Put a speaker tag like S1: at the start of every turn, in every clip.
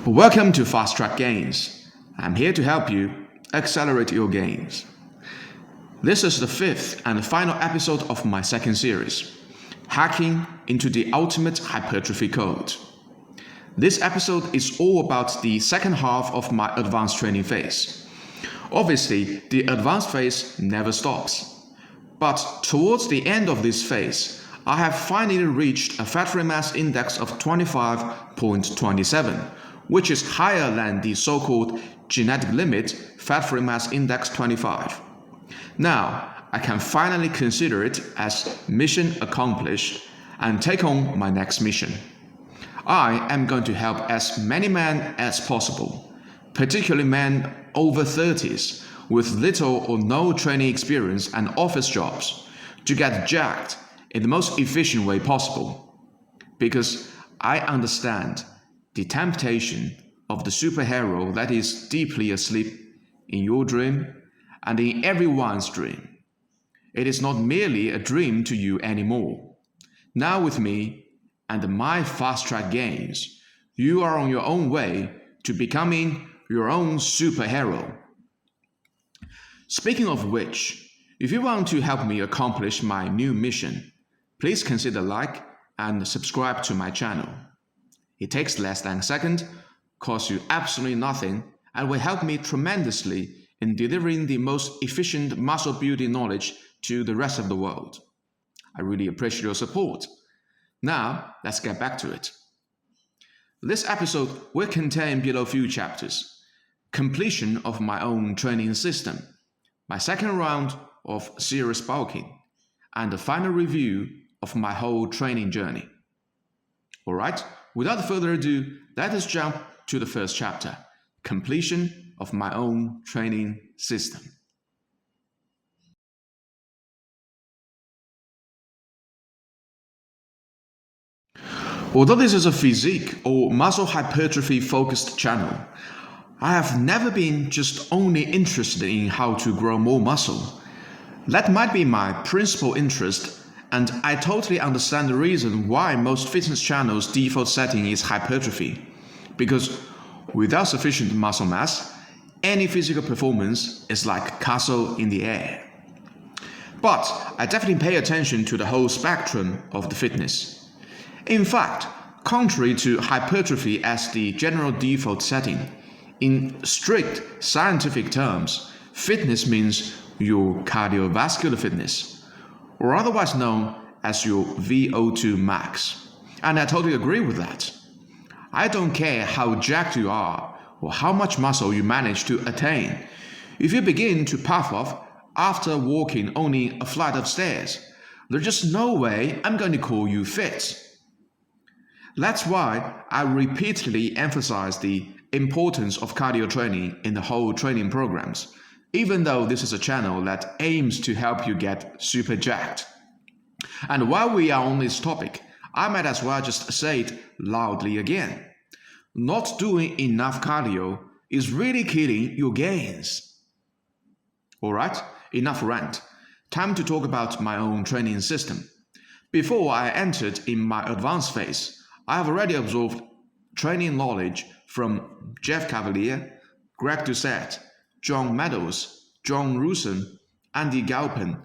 S1: Welcome to Fast Track Gains. I'm here to help you accelerate your gains. This is the fifth and final episode of my second series, Hacking into the Ultimate Hypertrophy Code. This episode is all about the second half of my advanced training phase. Obviously, the advanced phase never stops. But towards the end of this phase, I have finally reached a fat-free mass index of 25.27, which is higher than the so-called genetic limit fat-free mass index 25. Now, I can finally consider it as mission accomplished and take on my next mission. I am going to help as many men as possible, particularly men over 30s with little or no training experience and office jobs, to get jacked in the most efficient way possible. Because I understand the temptation of the superhero that is deeply asleep in your dream and in everyone's dream. It is not merely a dream to you anymore. Now with me and my fast track gains, you are on your own way to becoming your own superhero. Speaking of which, if you want to help me accomplish my new mission, please consider like and subscribe to my channel. It takes less than a second, costs you absolutely nothing, and will help me tremendously in delivering the most efficient muscle building knowledge to the rest of the world. I really appreciate your support. Now, let's get back to it. This episode will contain below few chapters: completion of my own training system, my second round of serious bulking, and the final review of my whole training journey. Alright, without further ado, let us jump to the first chapter, completion of my own training system. Although this is a physique or muscle hypertrophy focused channel, I have never been just only interested in how to grow more muscle. That might be my principal interest, and I totally understand the reason why most fitness channels' default setting is hypertrophy. Because without sufficient muscle mass, any physical performance is like castle in the air. But I definitely pay attention to the whole spectrum of the fitness. In fact, contrary to hypertrophy as the general default setting, in strict scientific terms, fitness means your cardiovascular fitness, or otherwise known as your VO2 max. And I totally agree with that. I don't care how jacked you are or how much muscle you manage to attain. If you begin to puff off after walking only a flight of stairs, there's just no way I'm going to call you fit. That's why I repeatedly emphasize the importance of cardio training in the whole training programs, even though this is a channel that aims to help you get super jacked. And while we are on this topic, I might as well just say it loudly again. Not doing enough cardio is really killing your gains. Alright, enough rant. Time to talk about my own training system. Before I entered in my advanced phase, I have already absorbed training knowledge from Jeff Cavalier, Greg Doucette, John Meadows, John Rusin, Andy Galpin,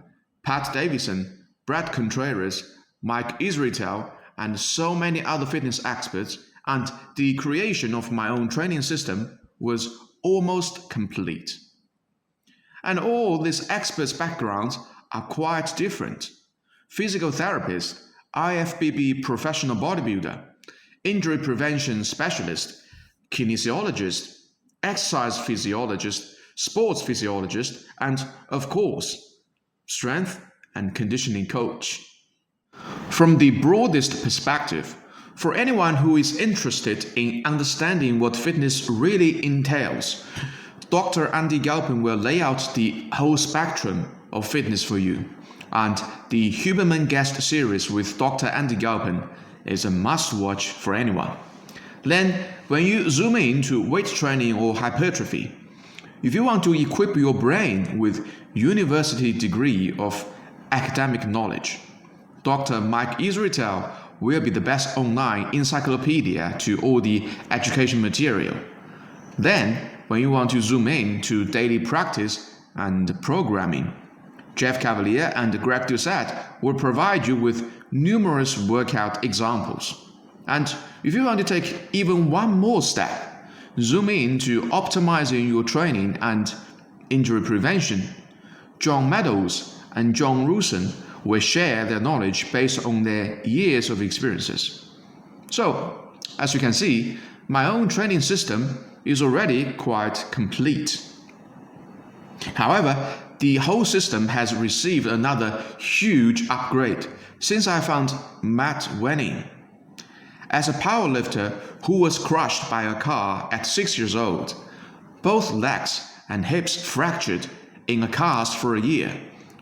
S1: Pat Davison, Brad Contreras, Mike Israetel, and so many other fitness experts, and the creation of my own training system was almost complete. And all these experts' backgrounds are quite different. Physical therapist, IFBB professional bodybuilder, injury prevention specialist, kinesiologist, exercise physiologist, sports physiologist, and, of course, strength and conditioning coach. From the broadest perspective, for anyone who is interested in understanding what fitness really entails, Dr. Andy Galpin will lay out the whole spectrum of fitness for you, and the Huberman Guest series with Dr. Andy Galpin is a must-watch for anyone. Then, when you zoom in to weight training or hypertrophy, if you want to equip your brain with university degree of academic knowledge, Dr. Mike Israetel will be the best online encyclopedia to all the education material. Then, when you want to zoom in to daily practice and programming, Jeff Cavalier and Greg Doucette will provide you with numerous workout examples. And if you want to take even one more step, zoom in to optimizing your training and injury prevention, John Meadows and John Rusin will share their knowledge based on their years of experiences. So, as you can see, my own training system is already quite complete. However, the whole system has received another huge upgrade since I found Matt Wenning. As a powerlifter who was crushed by a car at 6 years old, both legs and hips fractured in a cast for a year,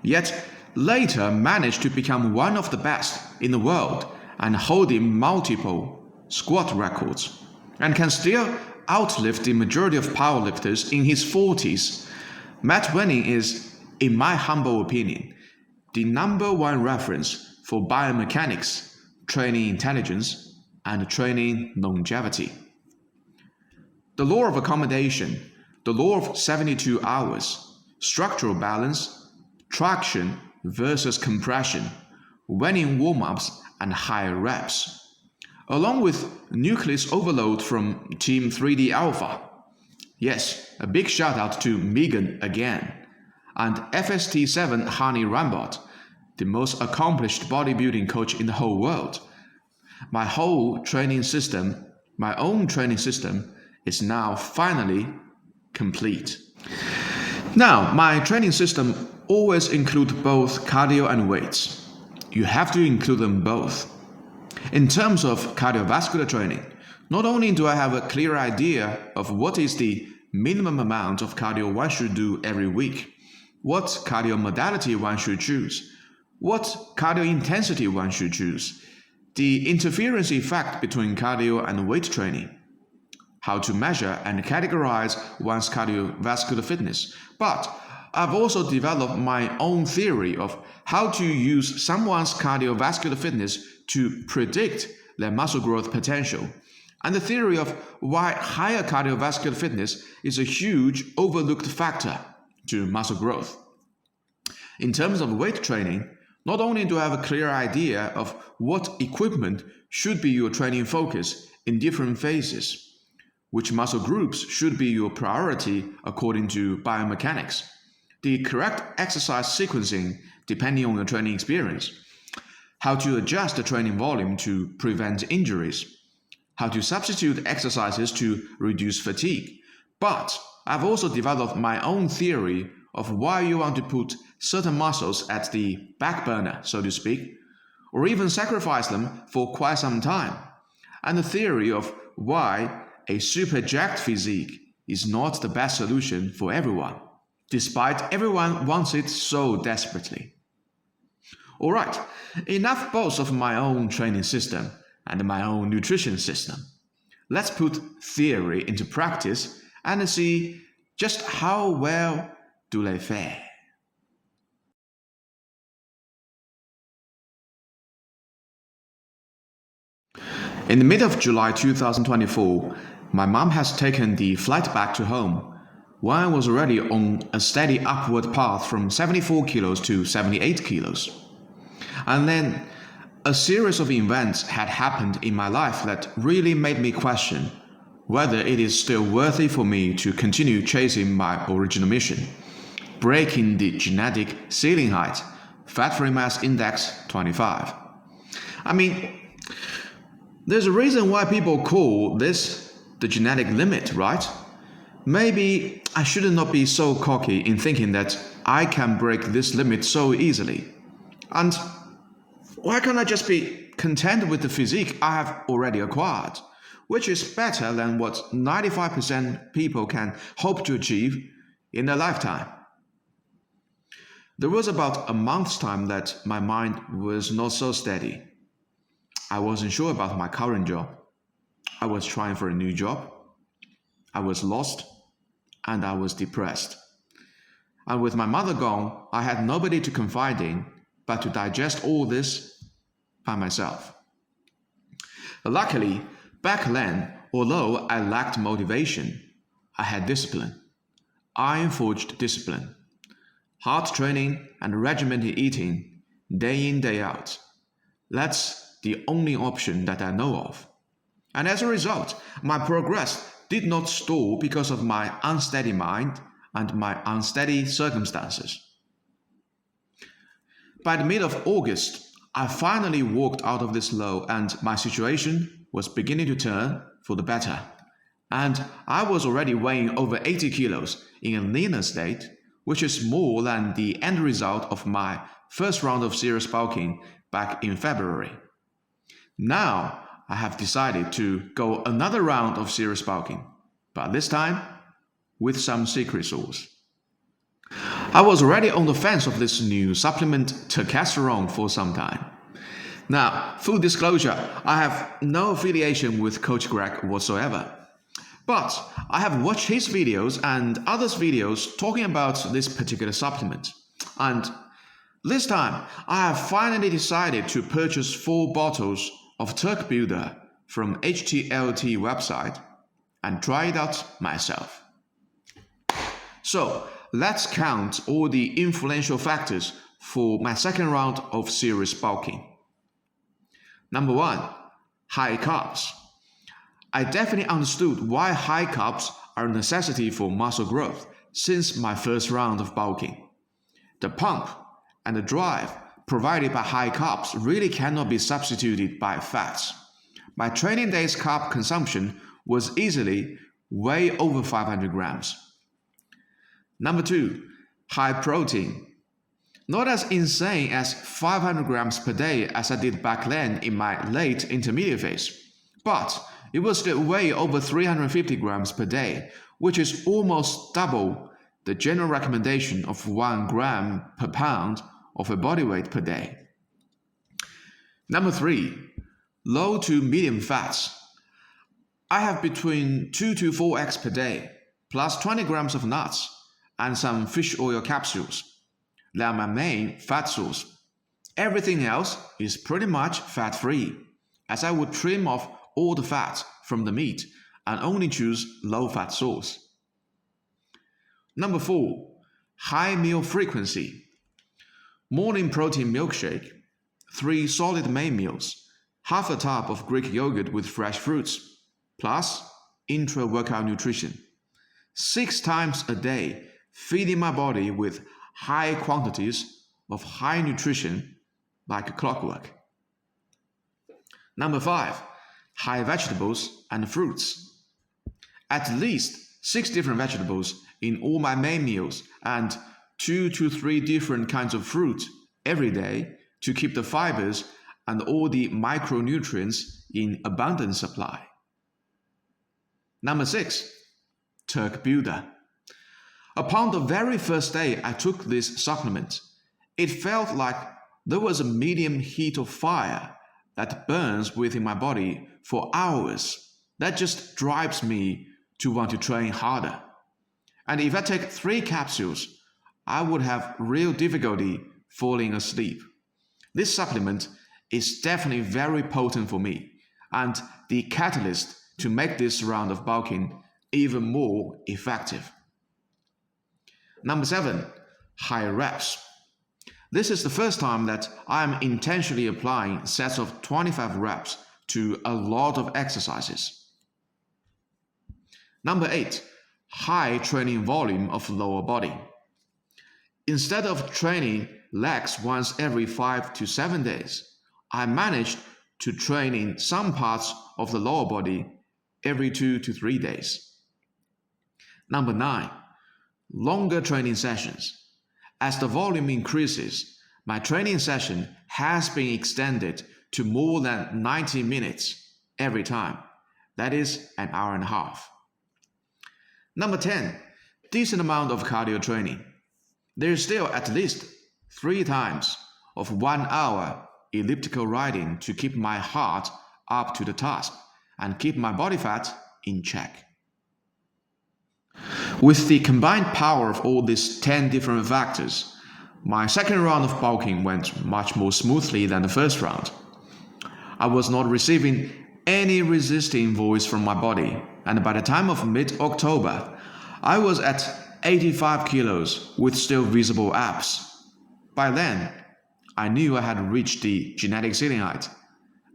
S1: yet later managed to become one of the best in the world and holding multiple squat records, and can still outlift the majority of powerlifters in his 40s, Matt Wenning is, in my humble opinion, the #1 reference for biomechanics, training intelligence, and training longevity. The law of accommodation, the law of 72 hours, structural balance, traction versus compression, Wenning warm-ups and higher reps, along with nucleus overload from Team 3D Alpha. Yes, a big shout out to Megan again, and FST7 Hani Rambot, the most accomplished bodybuilding coach in the whole world. My whole training system, my own training system, is now finally complete. Now, my training system always includes both cardio and weights. You have to include them both. In terms of cardiovascular training, not only do I have a clear idea of what is the minimum amount of cardio one should do every week, what cardio modality one should choose, what cardio intensity one should choose, the interference effect between cardio and weight training, how to measure and categorize one's cardiovascular fitness, but I've also developed my own theory of how to use someone's cardiovascular fitness to predict their muscle growth potential, and the theory of why higher cardiovascular fitness is a huge overlooked factor to muscle growth. In terms of weight training, not only do I have a clear idea of what equipment should be your training focus in different phases, which muscle groups should be your priority according to biomechanics, the correct exercise sequencing depending on your training experience, how to adjust the training volume to prevent injuries, how to substitute exercises to reduce fatigue. But I've also developed my own theory of why you want to put certain muscles at the back burner, so to speak, or even sacrifice them for quite some time, and the theory of why a super jacked physique is not the best solution for everyone, despite everyone wants it so desperately. Alright, enough boast of my own training system and my own nutrition system. Let's put theory into practice and see just how well do they fare. In the mid of July 2024, my mom has taken the flight back to home when I was already on a steady upward path from 74 kilos to 78 kilos. And then a series of events had happened in my life that really made me question whether it is still worthy for me to continue chasing my original mission, breaking the genetic ceiling height, fat-free mass index 25. I mean, there's a reason why people call this the genetic limit, right? Maybe I should not be so cocky in thinking that I can break this limit so easily. And why can't I just be content with the physique I have already acquired, which is better than what 95% people can hope to achieve in their lifetime? There was about a month's time that my mind was not so steady. I wasn't sure about my current job. I was trying for a new job. I was lost and I was depressed. And with my mother gone, I had nobody to confide in but to digest all this by myself. Luckily, back then, although I lacked motivation, I had discipline. Iron-forged discipline. Hard training and regimented eating, day in, day out. That's the only option that I know of. And as a result, my progress did not stall because of my unsteady mind and my unsteady circumstances. By the mid of August, I finally walked out of this low and my situation was beginning to turn for the better. And I was already weighing over 80 kilos in a leaner state, which is more than the end result of my first round of serious bulking back in February. Now, I have decided to go another round of serious bulking, but this time with some secret sauce. I was already on the fence of this new supplement testosterone for some time. Now, full disclosure, I have no affiliation with Coach Greg whatsoever. But I have watched his videos and others' videos talking about this particular supplement. And this time, I have finally decided to purchase 4 bottles of Turk Builder from HTLT website and try it out myself. So let's count all the influential factors for my second round of serious bulking. Number 1, high carbs. I definitely understood why high carbs are a necessity for muscle growth since my first round of bulking. The pump and the drive provided by high carbs really cannot be substituted by fats. My training day's carb consumption was easily way over 500 grams. Number 2, high protein. Not as insane as 500 grams per day as I did back then in my late intermediate phase, but it was still way over 350 grams per day, which is almost double the general recommendation of 1 gram per pound of a body weight per day. Number 3, low to medium fats. I have between 2 to 4 eggs per day, plus 20 grams of nuts and some fish oil capsules. They are my main fat source. Everything else is pretty much fat-free, as I would trim off all the fat from the meat and only choose low-fat source. Number 4, high meal frequency. Morning protein milkshake, 3 solid main meals, half a tub of Greek yogurt with fresh fruits, plus intra-workout nutrition. 6 times a day, feeding my body with high quantities of high nutrition like clockwork. Number 5, high vegetables and fruits. At least 6 different vegetables in all my main meals and 2 to 3 different kinds of fruit every day to keep the fibers and all the micronutrients in abundant supply. Number 6, Turk Builder. Upon the very first day I took this supplement, it felt like there was a medium heat of fire that burns within my body for hours. That just drives me to want to train harder. And if I take 3 capsules, I would have real difficulty falling asleep. This supplement is definitely very potent for me and the catalyst to make this round of bulking even more effective. Number 7, high reps. This is the first time that I am intentionally applying sets of 25 reps to a lot of exercises. Number 8, high training volume of lower body. Instead of training legs once every 5 to 7 days, I managed to train in some parts of the lower body every 2 to 3 days. Number 9, longer training sessions. As the volume increases, my training session has been extended to more than 90 minutes every time. That is an hour and a half. Number 10, decent amount of cardio training. There is still at least 3 times of 1 hour elliptical riding to keep my heart up to the task and keep my body fat in check. With the combined power of all these 10 different factors, my second round of bulking went much more smoothly than the first round. I was not receiving any resisting voice from my body, and by the time of mid-October, I was at 85 kilos with still visible abs. By then, I knew I had reached the genetic ceiling height.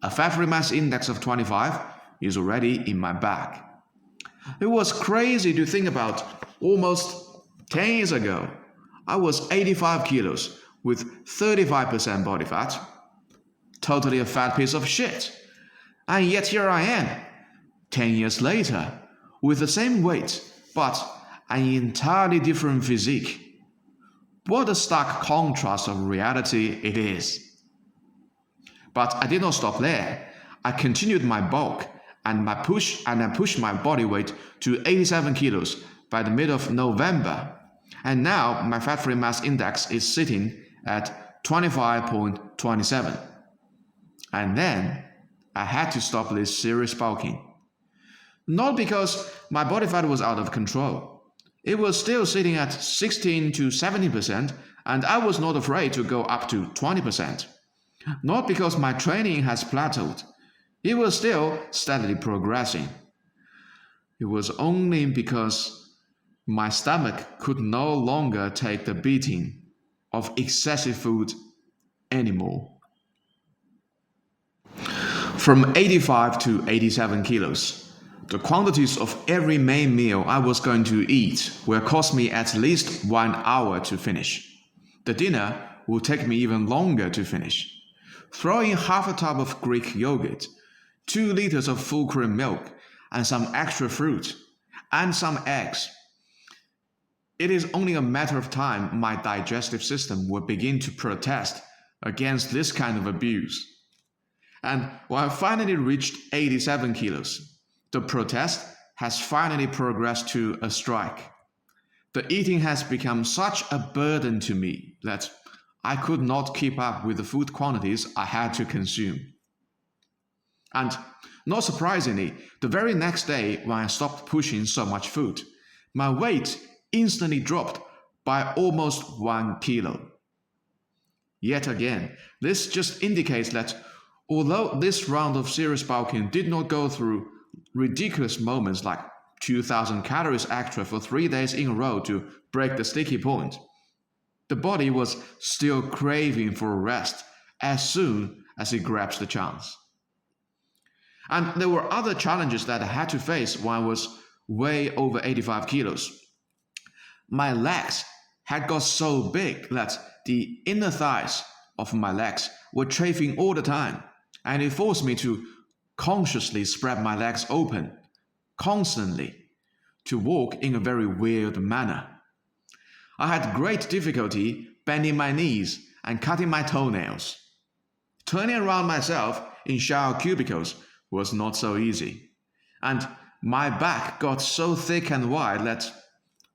S1: A fat mass index of 25 is already in my bag. It was crazy to think about. Almost 10 years ago, I was 85 kilos with 35% body fat. Totally a fat piece of shit. And yet here I am, 10 years later, with the same weight, but an entirely different physique. What a stark contrast of reality it is. But I did not stop there. I continued my bulk and I pushed my body weight to 87 kilos by the middle of November. And now my fat-free mass index is sitting at 25.27. And then I had to stop this serious bulking. Not because my body fat was out of control. It was still sitting at 16 to 17%, and I was not afraid to go up to 20%. Not because my training has plateaued. It was still steadily progressing. It was only because my stomach could no longer take the beating of excessive food anymore. From 85 to 87 kilos, the quantities of every main meal I was going to eat will cost me at least 1 hour to finish. The dinner will take me even longer to finish. Throw in half a tub of Greek yogurt, 2 liters of full cream milk, and some extra fruit, and some eggs. It is only a matter of time my digestive system will begin to protest against this kind of abuse. And when I finally reached 87 kilos, the protest has finally progressed to a strike. The eating has become such a burden to me that I could not keep up with the food quantities I had to consume. And not surprisingly, the very next day when I stopped pushing so much food, my weight instantly dropped by almost 1 kilo. Yet again, this just indicates that although this round of serious bulking did not go through ridiculous moments like 2,000 calories extra for 3 days in a row to break the sticky point, the body was still craving for rest as soon as it grabs the chance. And there were other challenges that I had to face when I was way over 85 kilos. My legs had got so big that the inner thighs of my legs were chafing all the time, and it forced me to consciously spread my legs open, constantly, to walk in a very weird manner. I had great difficulty bending my knees and cutting my toenails. Turning around myself in shower cubicles was not so easy, and my back got so thick and wide that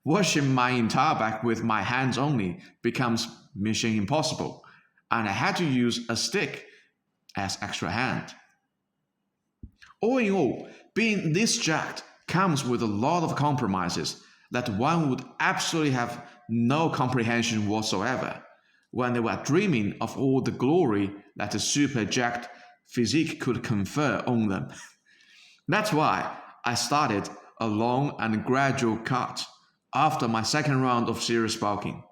S1: washing my entire back with my hands only becomes mission impossible, and I had to use a stick as extra hand. All in all, being this jacked comes with a lot of compromises that one would absolutely have no comprehension whatsoever when they were dreaming of all the glory that a super jacked physique could confer on them. That's why I started a long and gradual cut after my second round of serious bulking.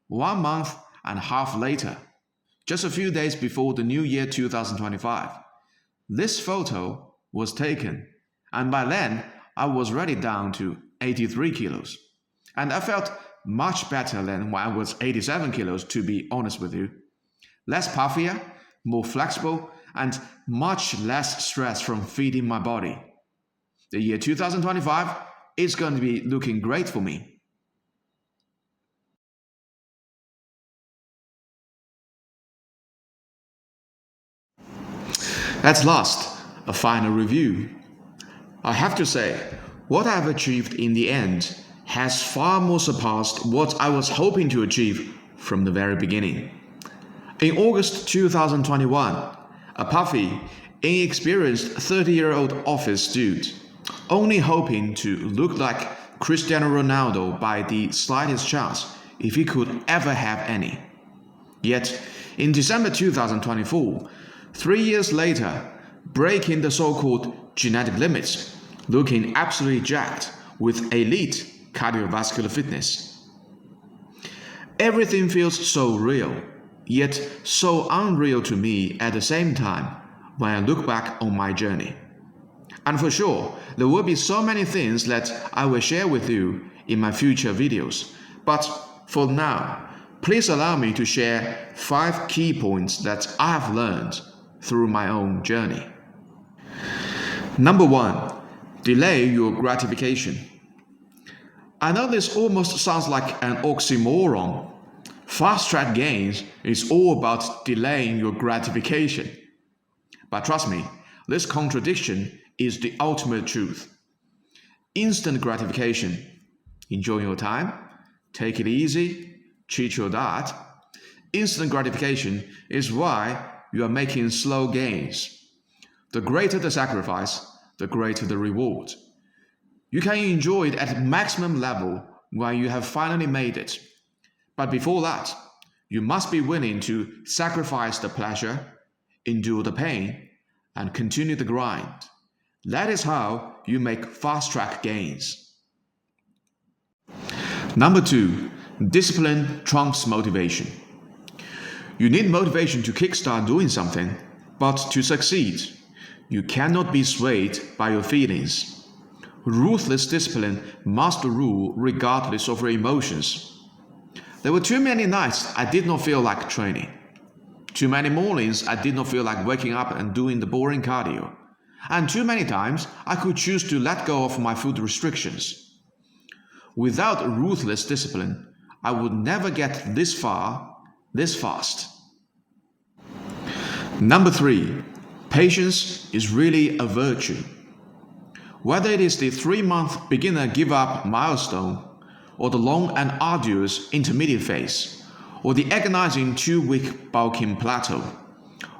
S1: 1 month and a half later, just a few days before the new year 2025, this photo was taken, and by then I was already down to 83 kilos. And I felt much better than when I was 87 kilos, to be honest with you. Less puffier, more flexible, and much less stress from feeding my body. The year 2025 is going to be looking great for me. At last, a final review. I have to say, what I have achieved in the end has far more surpassed what I was hoping to achieve from the very beginning. In August 2021, a puffy, inexperienced 30-year-old office dude, only hoping to look like Cristiano Ronaldo by the slightest chance, if he could ever have any. Yet, in December 2024, 3 years later, breaking the so-called genetic limits, looking absolutely jacked with elite cardiovascular fitness. Everything feels so real, yet so unreal to me at the same time when I look back on my journey. And for sure, there will be so many things that I will share with you in my future videos. But for now, please allow me to share 5 key points that I have learned through my own journey. Number 1, delay your gratification. I know this almost sounds like an oxymoron. Fast-track gains is all about delaying your gratification. But trust me, this contradiction is the ultimate truth. Instant gratification, enjoy your time, take it easy, cheat your diet. Instant gratification is why you are making slow gains. The greater the sacrifice, the greater the reward. You can enjoy it at maximum level when you have finally made it. But before that, you must be willing to sacrifice the pleasure, endure the pain, and continue the grind. That is how you make fast-track gains. Number 2, discipline trumps motivation. You need motivation to kickstart doing something, but to succeed, you cannot be swayed by your feelings. Ruthless discipline must rule regardless of your emotions. There were too many nights I did not feel like training. Too many mornings I did not feel like waking up and doing the boring cardio. And too many times I could choose to let go of my food restrictions. Without ruthless discipline, I would never get this far, this fast. Number 3, patience is really a virtue. Whether it is the 3-month beginner give-up milestone, or the long and arduous intermediate phase, or the agonizing 2-week bulking plateau,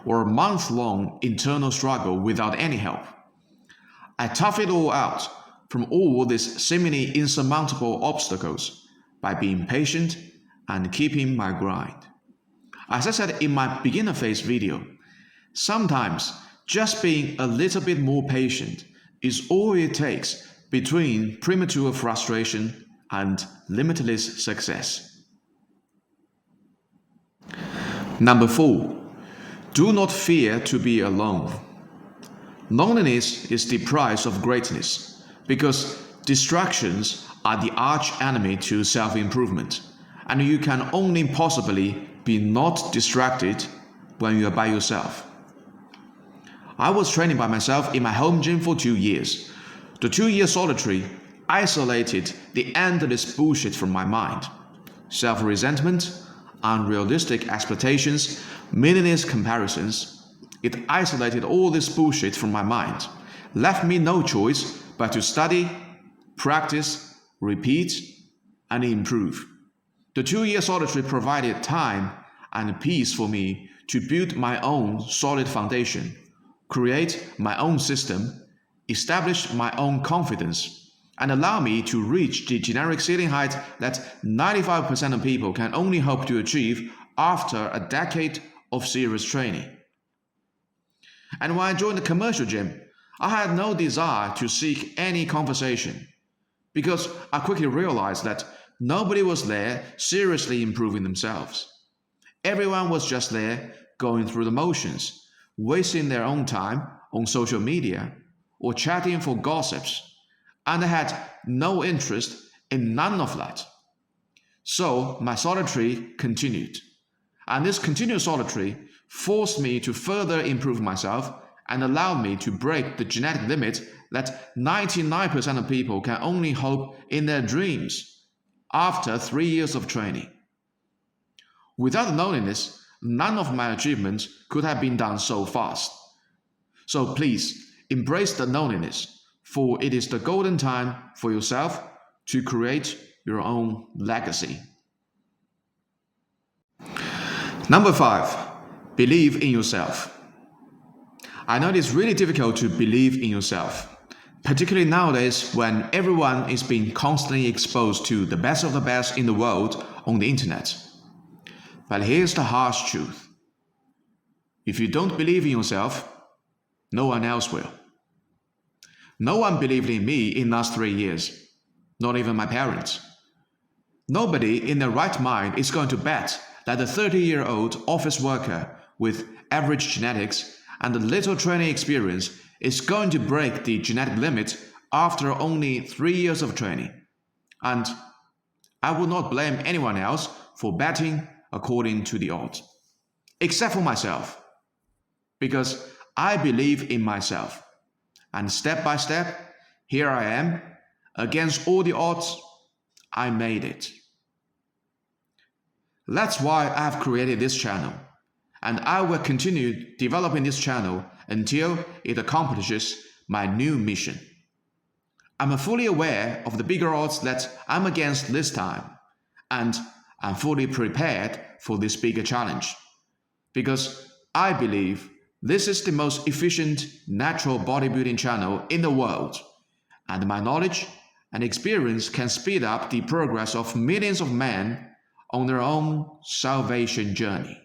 S1: or a month-long internal struggle without any help, I tough it all out from all these seemingly insurmountable obstacles by being patient and keeping my grind. As I said in my beginner phase video, sometimes just being a little bit more patient is all it takes between premature frustration and limitless success. Number 4, do not fear to be alone. Loneliness is the price of greatness because distractions are the arch enemy to self-improvement, and you can only possibly be not distracted when you are by yourself. I was training by myself in my home gym for 2 years. The 2-year solitary isolated the endless bullshit from my mind. Self-resentment, unrealistic expectations, meaningless comparisons. It isolated all this bullshit from my mind, left me no choice but to study, practice, repeat, and improve. The 2-year solitary provided time and peace for me to build my own solid foundation, create my own system, establish my own confidence, and allow me to reach the generic ceiling height that 95% of people can only hope to achieve after a decade of serious training. And when I joined the commercial gym, I had no desire to seek any conversation because I quickly realized that nobody was there seriously improving themselves. Everyone was just there going through the motions, wasting their own time on social media or chatting for gossips, and I had no interest in none of that. So my solitary continued, and this continuous solitary forced me to further improve myself and allowed me to break the genetic limit that 99% of people can only hope in their dreams after 3 years of training. Without loneliness, none of my achievements could have been done so fast. So please, embrace the loneliness, for it is the golden time for yourself to create your own legacy. Number 5, believe in yourself. I know it is really difficult to believe in yourself, particularly nowadays when everyone is being constantly exposed to the best of the best in the world on the internet. But here's the harsh truth. If you don't believe in yourself, No one else will. No one believed in me in the last 3 years, not even my parents. Nobody in their right mind is going to bet that a 30-year-old office worker with average genetics and a little training experience is going to break the genetic limit after only 3 years of training. And I will not blame anyone else for betting according to the odds, except for myself, because I believe in myself. And step by step, here I am, against all the odds, I made it. That's why I have created this channel, and I will continue developing this channel until it accomplishes my new mission. I'm fully aware of the bigger odds that I'm against this time, and I'm fully prepared for this bigger challenge, because I believe this is the most efficient natural bodybuilding channel in the world, and my knowledge and experience can speed up the progress of millions of men on their own salvation journey.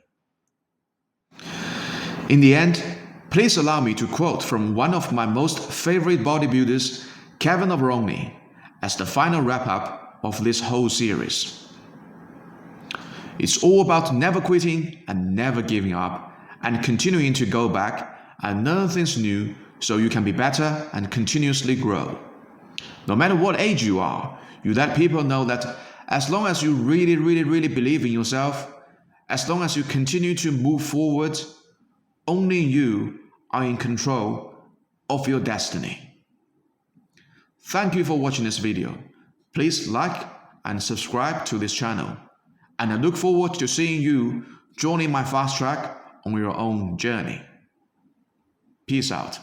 S1: In the end, please allow me to quote from one of my most favorite bodybuilders, Kevin of Romney, as the final wrap-up of this whole series. It's all about never quitting and never giving up, and continuing to go back and learn things new so you can be better and continuously grow. No matter what age you are, you let people know that as long as you really believe in yourself, as long as you continue to move forward, only you are in control of your destiny. Thank you for watching this video. Please like and subscribe to this channel, and I look forward to seeing you joining my fast track on your own journey. Peace out.